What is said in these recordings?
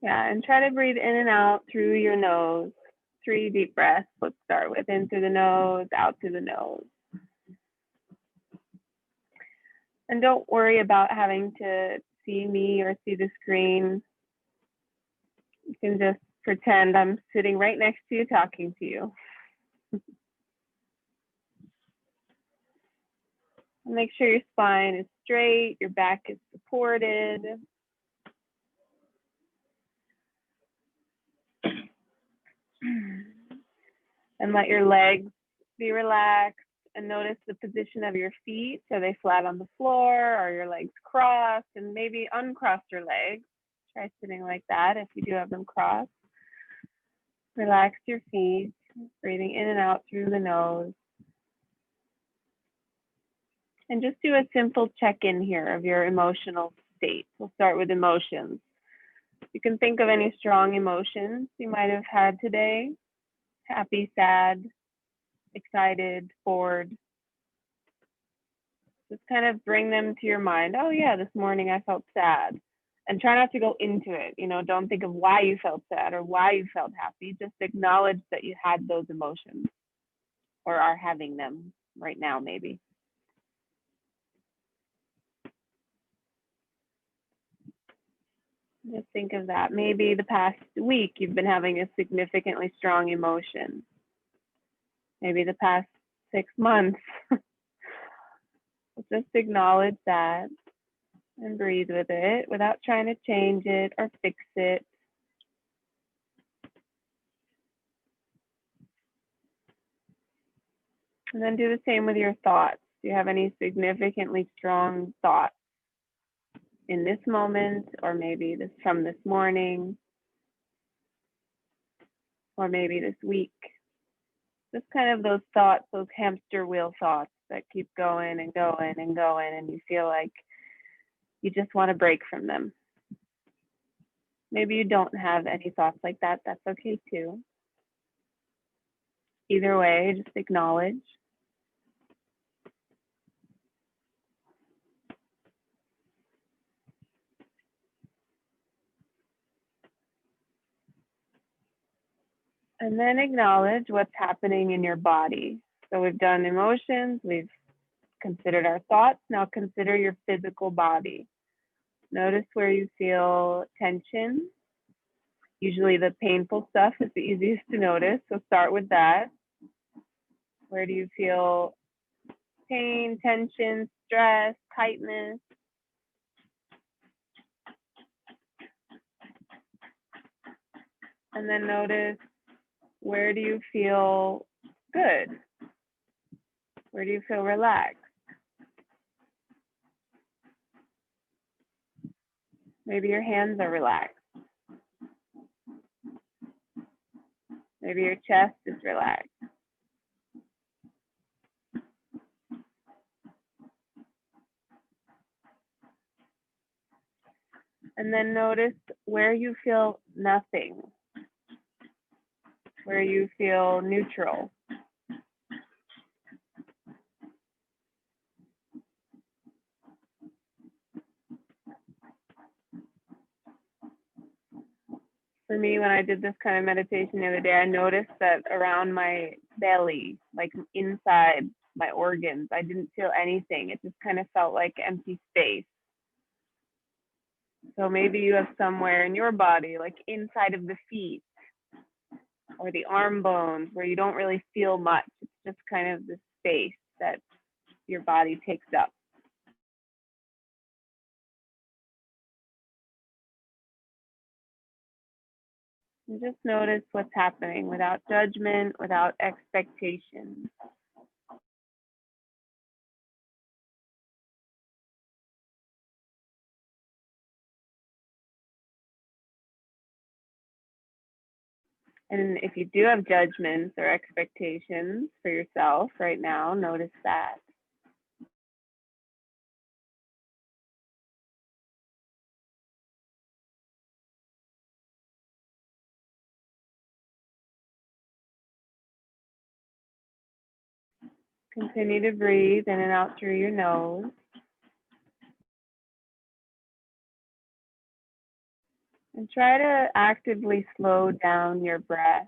Yeah, and try to breathe in and out through your nose. 3 deep breaths. Let's start with in through the nose, out through the nose. And don't worry about having to see me or see the screen. You can just pretend I'm sitting right next to you talking to you. Make sure your spine is straight, your back is supported. And let your legs be relaxed and notice the position of your feet. Are they flat on the floor? Are your legs crossed? And maybe uncross your legs. Try sitting like that if you do have them crossed. Relax your feet, breathing in and out through the nose. And just do a simple check-in here of your emotional state. We'll start with emotions. You can think of any strong emotions you might have had today. Happy, sad, excited, bored. Just kind of bring them to your mind. Oh yeah, this morning I felt sad. And try not to go into it. Don't think of why you felt sad or why you felt happy. Just acknowledge that you had those emotions or are having them right now, maybe. Just think of that. Maybe the past week you've been having a significantly strong emotion. Maybe the past 6 months. Just acknowledge that and breathe with it without trying to change it or fix it. And then do the same with your thoughts. Do you have any significantly strong thoughts in this moment, or maybe this from this morning, or maybe this week? Just kind of those thoughts, those hamster wheel thoughts that keep going and going and going, and you feel like you just want to break from them. Maybe you don't have any thoughts like that. That's okay too. Either way, just acknowledge. And then acknowledge what's happening in your body. So we've done emotions, we've considered our thoughts. Now consider your physical body. Notice where you feel tension. Usually the painful stuff is the easiest to notice, so start with that. Where do you feel pain, tension, stress, tightness? And then notice, where do you feel good? Where do you feel relaxed? Maybe your hands are relaxed. Maybe your chest is relaxed. And then notice where you feel nothing, where you feel neutral. For me, when I did this kind of meditation the other day, I noticed that around my belly, like inside my organs, I didn't feel anything. It just kind of felt like empty space. So maybe you have somewhere in your body, like inside of the feet or the arm bones, where you don't really feel much. It's just kind of the space that your body takes up. And just notice what's happening without judgment, without expectation. And if you do have judgments or expectations for yourself right now, notice that. Continue to breathe in and out through your nose. And try to actively slow down your breath.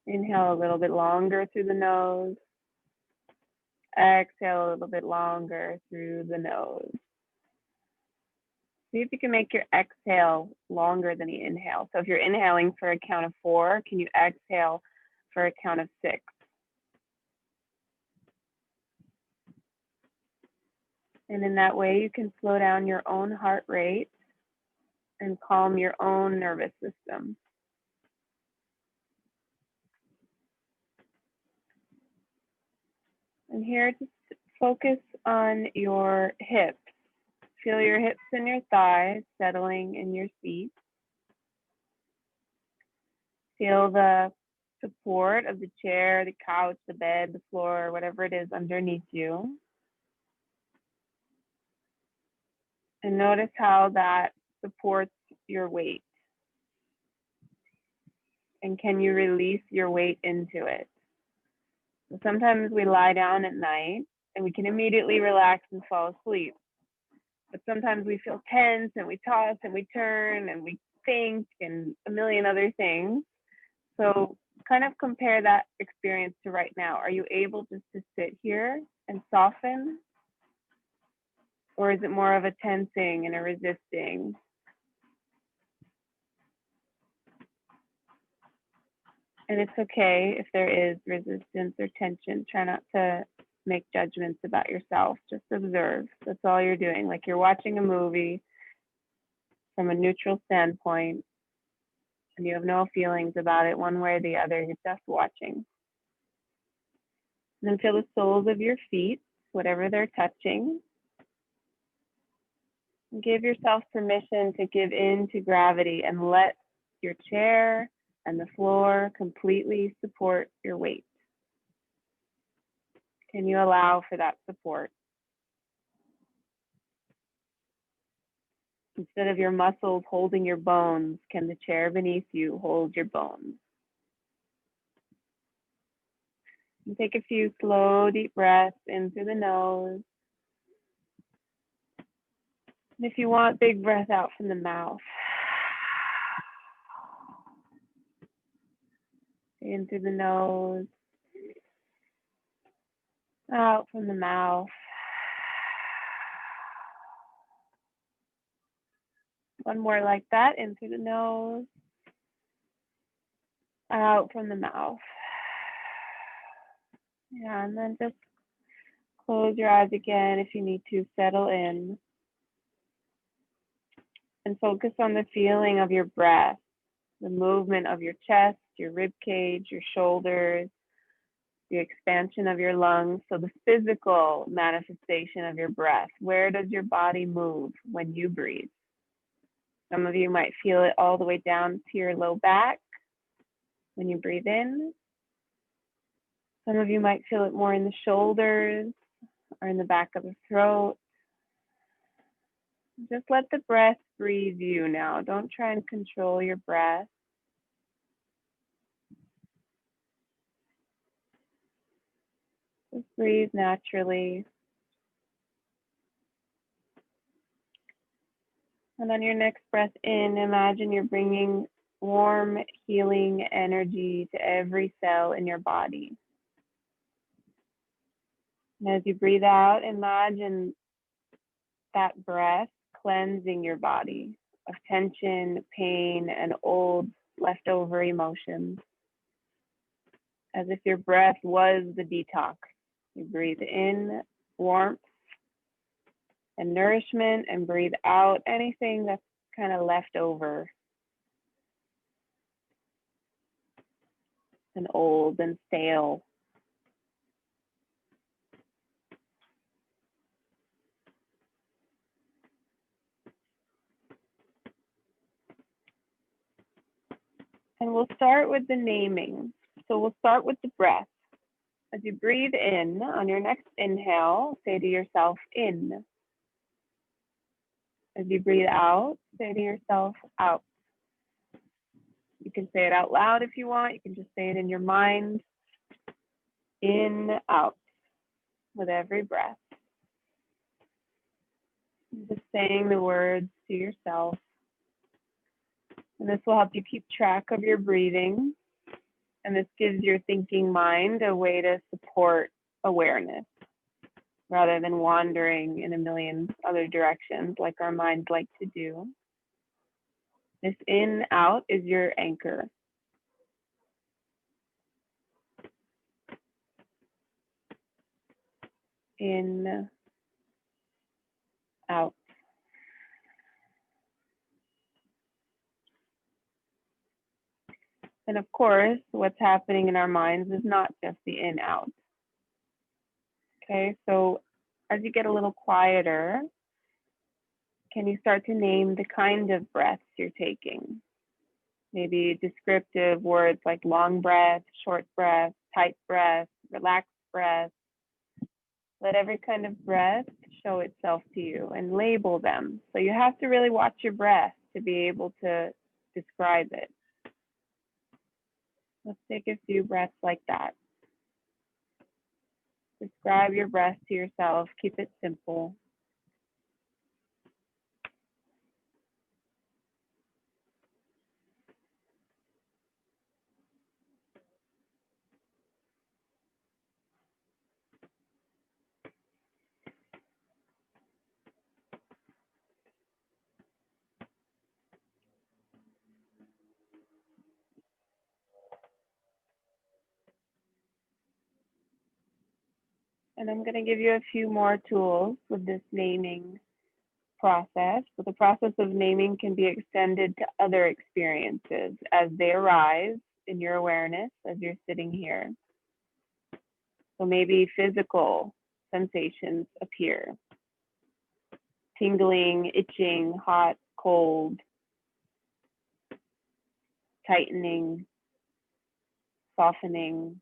Inhale a little bit longer through the nose. Exhale a little bit longer through the nose. See if you can make your exhale longer than the inhale. So if you're inhaling for a count of 4, can you exhale for a count of 6? And in that way, you can slow down your own heart rate and calm your own nervous system. And here, just focus on your hips. Feel your hips and your thighs settling in your seat. Feel the support of the chair, the couch, the bed, the floor, whatever it is underneath you. And notice how that supports your weight. And can you release your weight into it? So sometimes we lie down at night and we can immediately relax and fall asleep. But sometimes we feel tense and we toss and we turn and we think and a million other things. So kind of compare that experience to right now. Are you able just to sit here and soften? Or is it more of a tensing and a resisting? And it's okay if there is resistance or tension. Try not to make judgments about yourself. Just observe. That's all you're doing. Like you're watching a movie from a neutral standpoint and you have no feelings about it one way or the other. You're just watching. And then feel the soles of your feet, whatever they're touching. And give yourself permission to give in to gravity and let your chair and the floor completely support your weight. Can you allow for that support? Instead of your muscles holding your bones, can the chair beneath you hold your bones? And take a few slow, deep breaths in through the nose. And if you want, big breath out from the mouth. In through the nose. Out from the mouth. One more like that, in through the nose. Out from the mouth. Yeah, and then just close your eyes again if you need to, settle in. And focus on the feeling of your breath, the movement of your chest, your rib cage, your shoulders, the expansion of your lungs. So the physical manifestation of your breath. Where does your body move when you breathe? Some of you might feel it all the way down to your low back when you breathe in. Some of you might feel it more in the shoulders or in the back of the throat. Just let the breath breathe you now. Don't try and control your breath. Just breathe naturally. And on your next breath in, imagine you're bringing warm, healing energy to every cell in your body. And as you breathe out, imagine that breath cleansing your body of tension, pain, and old leftover emotions. As if your breath was the detox. You breathe in warmth and nourishment and breathe out anything that's kind of left over and old and stale. And we'll start with the naming. So we'll start with the breath. As you breathe in, on your next inhale, say to yourself, in. As you breathe out, say to yourself, out. You can say it out loud if you want. You can just say it in your mind. In, out, with every breath. Just saying the words to yourself. And this will help you keep track of your breathing. And this gives your thinking mind a way to support awareness rather than wandering in a million other directions like our minds like to do. This in, out is your anchor. In, out. And of course, what's happening in our minds is not just the in, out. Okay, so as you get a little quieter, can you start to name the kind of breaths you're taking? Maybe descriptive words like long breath, short breath, tight breath, relaxed breath. Let every kind of breath show itself to you and label them. So you have to really watch your breath to be able to describe it. Let's take a few breaths like that. Describe your breath to yourself. Keep it simple. And I'm going to give you a few more tools with this naming process. So the process of naming can be extended to other experiences as they arise in your awareness as you're sitting here. So maybe physical sensations appear. Tingling, itching, hot, cold, tightening, softening.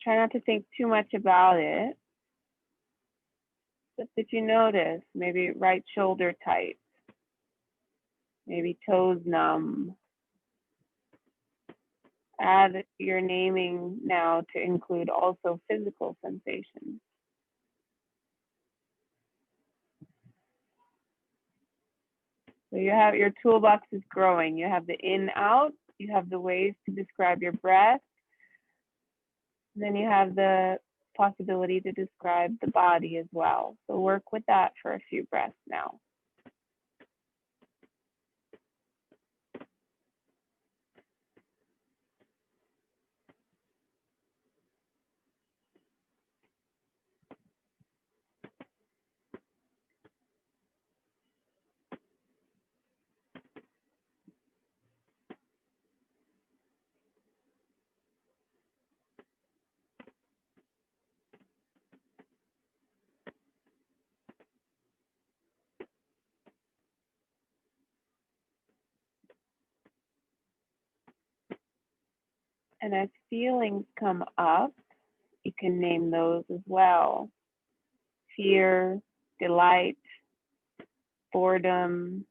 Try not to think too much about it. Just if you notice, maybe right shoulder tight, maybe toes numb. Add your naming now to include also physical sensations. So you have your toolbox is growing. You have the in, out, you have the ways to describe your breath, and then you have the possibility to describe the body as well. So work with that for a few breaths now. And as feelings come up, you can name those as well. Fear, delight, boredom,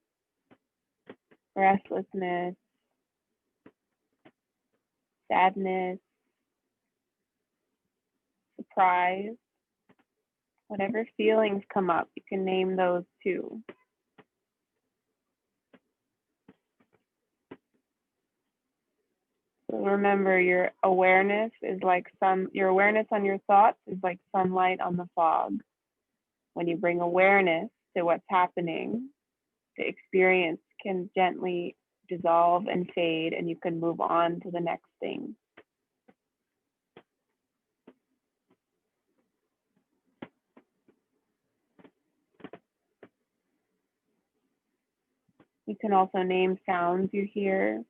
restlessness, sadness, surprise. Whatever feelings come up, you can name those too. So remember, your awareness is like your awareness on your thoughts is like sunlight on the fog. When you bring awareness to what's happening, the experience can gently dissolve and fade, and you can move on to the next thing. You can also name sounds you hear.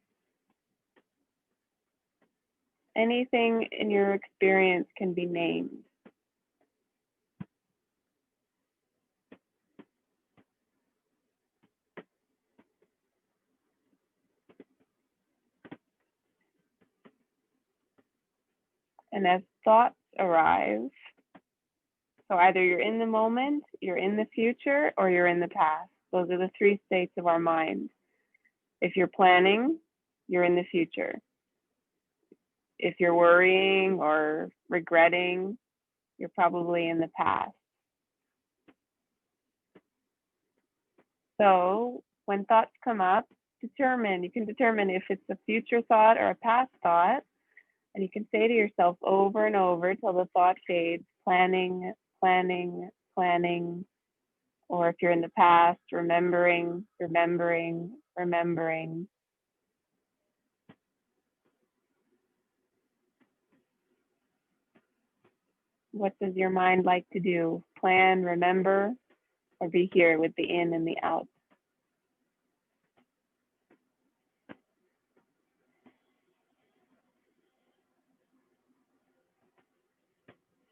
Anything in your experience can be named. And as thoughts arise, so either you're in the moment, you're in the future, or you're in the past. Those are the three states of our mind. If you're planning, you're in the future. If you're worrying or regretting, you're probably in the past. So When thoughts come up, you can determine if it's a future thought or a past thought. And you can say to yourself over and over till the thought fades, planning, planning, planning. Or if you're in the past, remembering, remembering, remembering. What does your mind like to do? Plan, remember, or be here with the in and the out?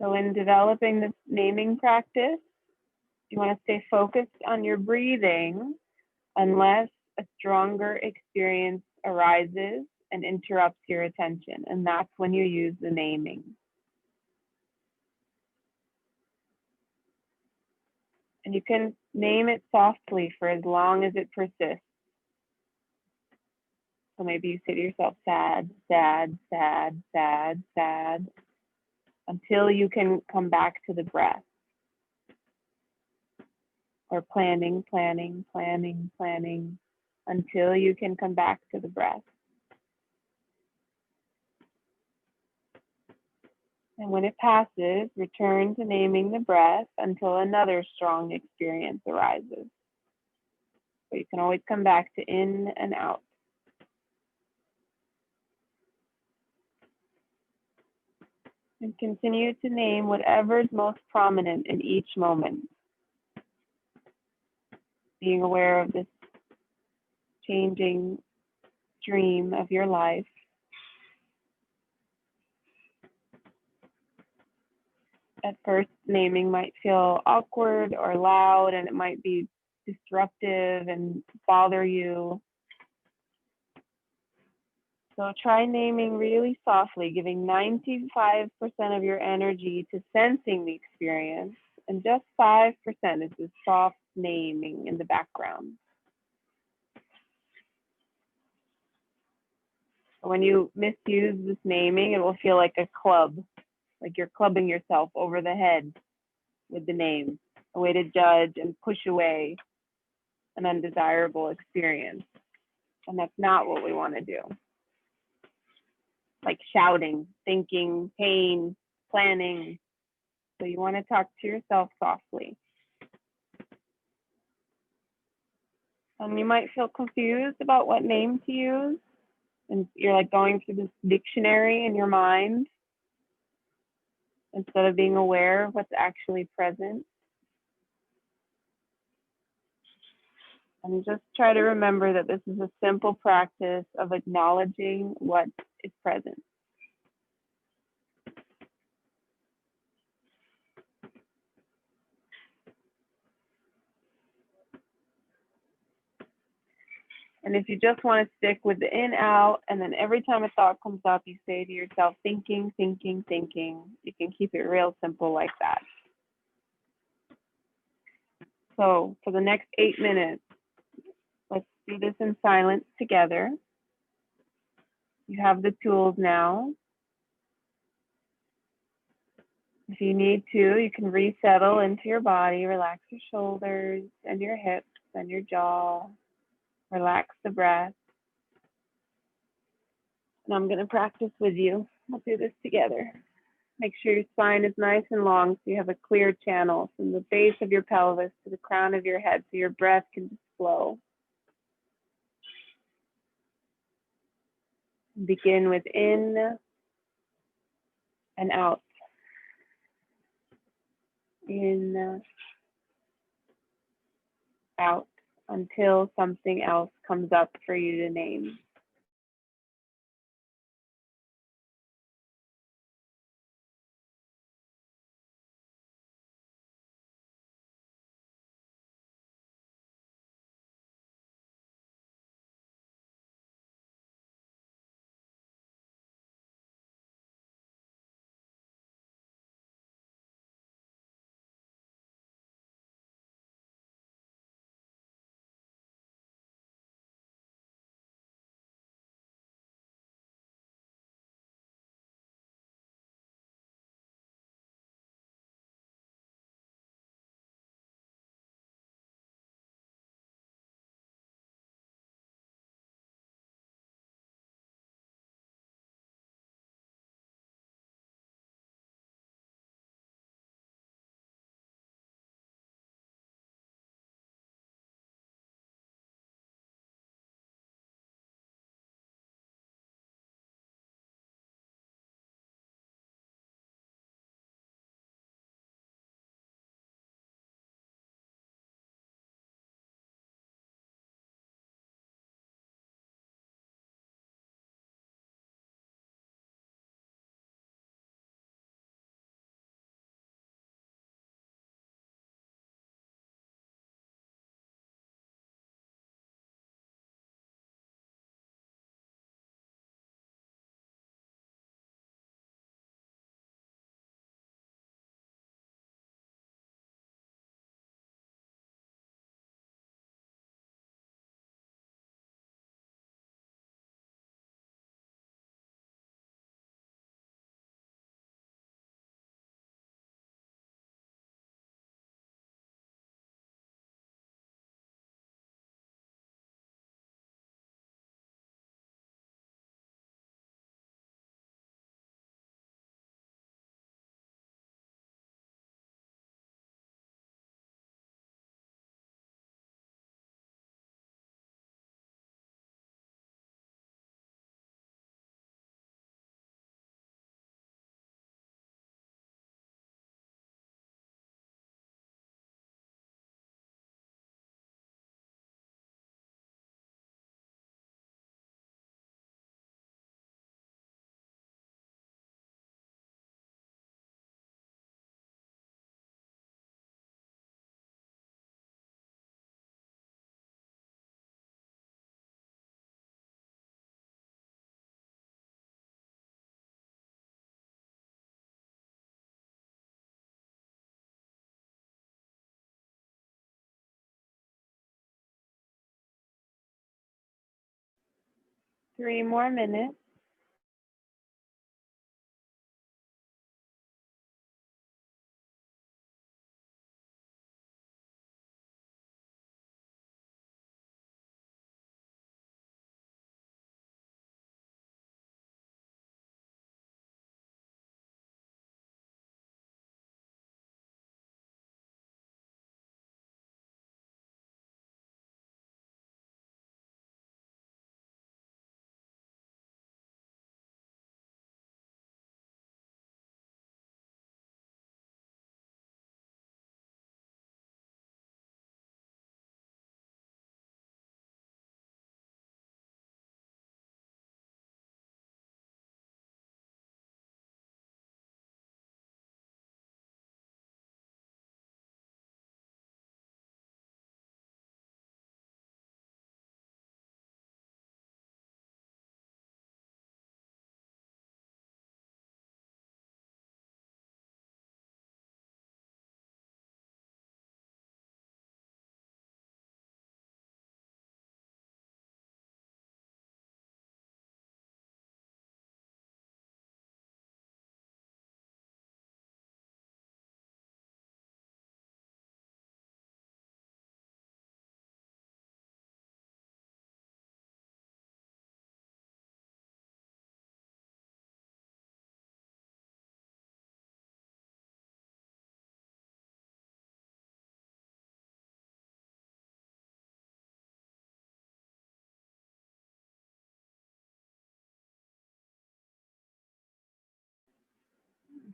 So in developing this naming practice, you want to stay focused on your breathing unless a stronger experience arises and interrupts your attention. And that's when you use the naming. And you can name it softly for as long as it persists. So maybe you say to yourself, sad, sad, sad, sad, sad, until you can come back to the breath. Or planning, planning, planning, planning, until you can come back to the breath. And when it passes, return to naming the breath until another strong experience arises. So you can always come back to in and out. And continue to name whatever is most prominent in each moment. Being aware of this changing stream of your life. At first, naming might feel awkward or loud, and it might be disruptive and bother you. So try naming really softly, giving 95% of your energy to sensing the experience, and just 5% is the soft naming in the background. When you misuse this naming, it will feel like a club, like you're clubbing yourself over the head with the name, a way to judge and push away an undesirable experience. And that's not what we want to do. Like shouting, thinking, pain, planning. So you want to talk to yourself softly. And you might feel confused about what name to use. And you're like going through this dictionary in your mind instead of being aware of what's actually present. And just try to remember that this is a simple practice of acknowledging what is present. And if you just want to stick with the in, out, and then every time a thought comes up, you say to yourself, thinking, thinking, thinking, you can keep it real simple like that. So for the next 8 minutes, let's do this in silence together. You have the tools now. If you need to, you can resettle into your body, relax your shoulders and your hips and your jaw, relax the breath. And I'm going to practice with you. We'll do this together. Make sure your spine is nice and long so you have a clear channel from the base of your pelvis to the crown of your head so your breath can just flow. Begin with in and out. In, out, until something else comes up for you to name. 3 more minutes.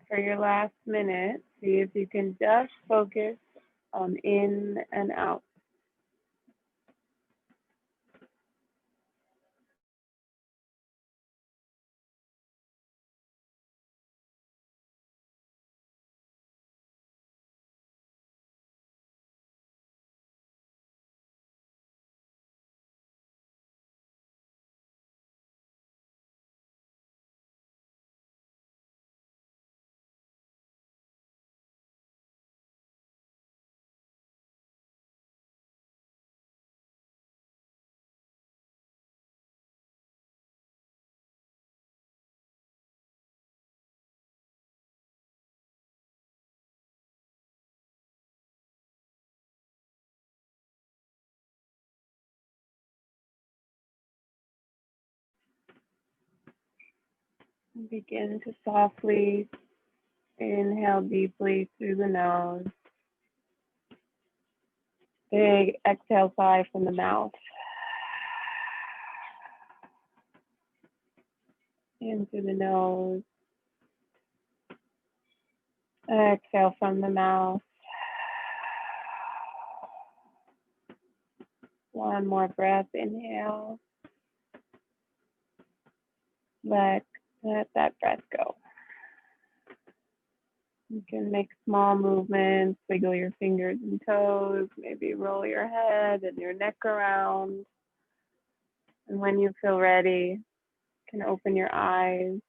For your last minute, see if you can just focus on in and out. Begin to softly inhale deeply through the nose. Big exhale sigh from the mouth. In through the nose. Exhale from the mouth. One more breath, inhale. Let that breath go. You can make small movements, wiggle your fingers and toes, maybe roll your head and your neck around. And when you feel ready, you can open your eyes.